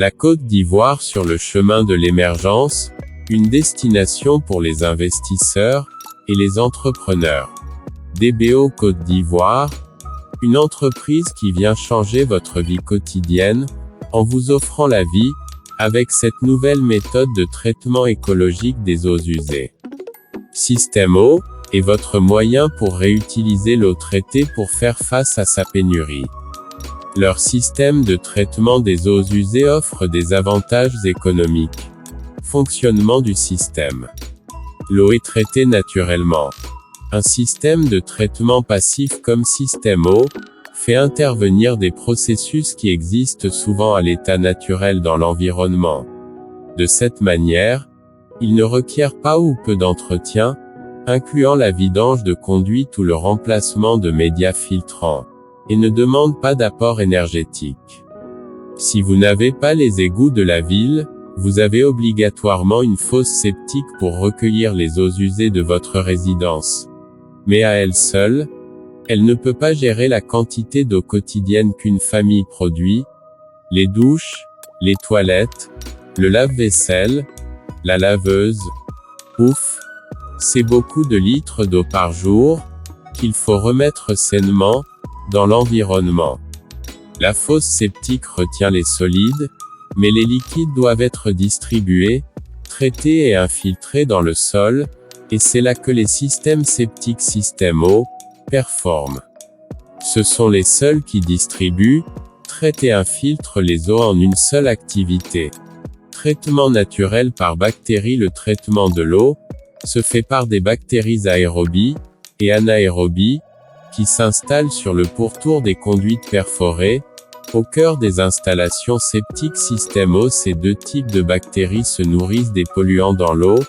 La Côte d'Ivoire sur le chemin de l'émergence, une destination pour les investisseurs et les entrepreneurs. DBO Côte d'Ivoire, une entreprise qui vient changer votre vie quotidienne, en vous offrant la vie, avec cette nouvelle méthode de traitement écologique des eaux usées. Système Eau est votre moyen pour réutiliser l'eau traitée pour faire face à sa pénurie. Leur système de traitement des eaux usées offre des avantages économiques. Fonctionnement du système. L'eau est traitée naturellement. Un système de traitement passif comme Système Eau fait intervenir des processus qui existent souvent à l'état naturel dans l'environnement. De cette manière, il ne requiert pas ou peu d'entretien, incluant la vidange de conduites ou le remplacement de médias filtrants, et ne demande pas d'apport énergétique. Si vous n'avez pas les égouts de la ville, vous avez obligatoirement une fosse septique pour recueillir les eaux usées de votre résidence. Mais à elle seule, elle ne peut pas gérer la quantité d'eau quotidienne qu'une famille produit. Les douches, les toilettes, le lave-vaisselle, la laveuse. Ouf! C'est beaucoup de litres d'eau par jour, qu'il faut remettre sainement, dans l'environnement. La fosse septique retient les solides, mais les liquides doivent être distribués, traités et infiltrés dans le sol, et c'est là que les systèmes septiques Système Eau performent. Ce sont les seuls qui distribuent, traitent et infiltrent les eaux en une seule activité. Traitement naturel par bactéries. Le traitement de l'eau se fait par des bactéries aérobies et anaérobies, qui s'installent sur le pourtour des conduites perforées, au cœur des installations septiques Système Eau. Ces deux types de bactéries se nourrissent des polluants dans l'eau,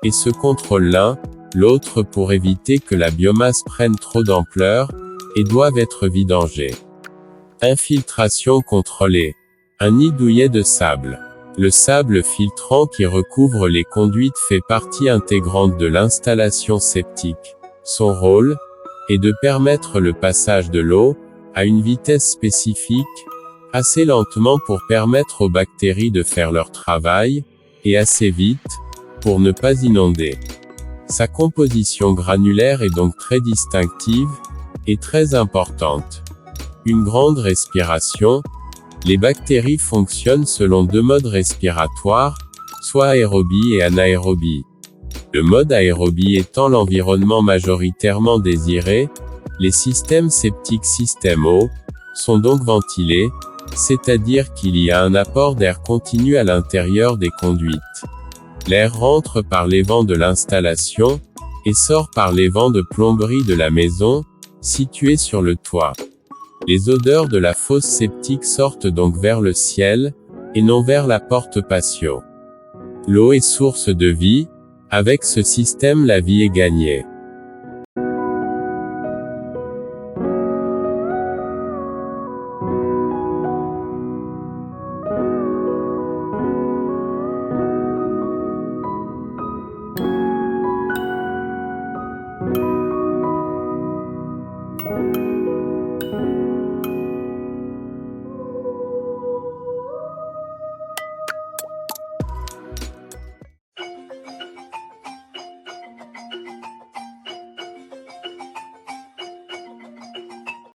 et se contrôlent l'un, l'autre pour éviter que la biomasse prenne trop d'ampleur, et doivent être vidangées. Infiltration contrôlée. Un nid douillet de sable. Le sable filtrant qui recouvre les conduites fait partie intégrante de l'installation septique. Son rôle est de permettre le passage de l'eau, à une vitesse spécifique, assez lentement pour permettre aux bactéries de faire leur travail, et assez vite, pour ne pas inonder. Sa composition granulaire est donc très distinctive, et très importante. Une grande respiration. Les bactéries fonctionnent selon deux modes respiratoires, soit aérobie et anaérobie. Le mode aérobie étant l'environnement majoritairement désiré, les systèmes septiques Système Eau sont donc ventilés, c'est-à-dire qu'il y a un apport d'air continu à l'intérieur des conduites. L'air rentre par les vents de l'installation, et sort par les vents de plomberie de la maison, située sur le toit. Les odeurs de la fosse septique sortent donc vers le ciel, et non vers la porte patio. L'eau est source de vie. Avec ce système la vie est gagnée.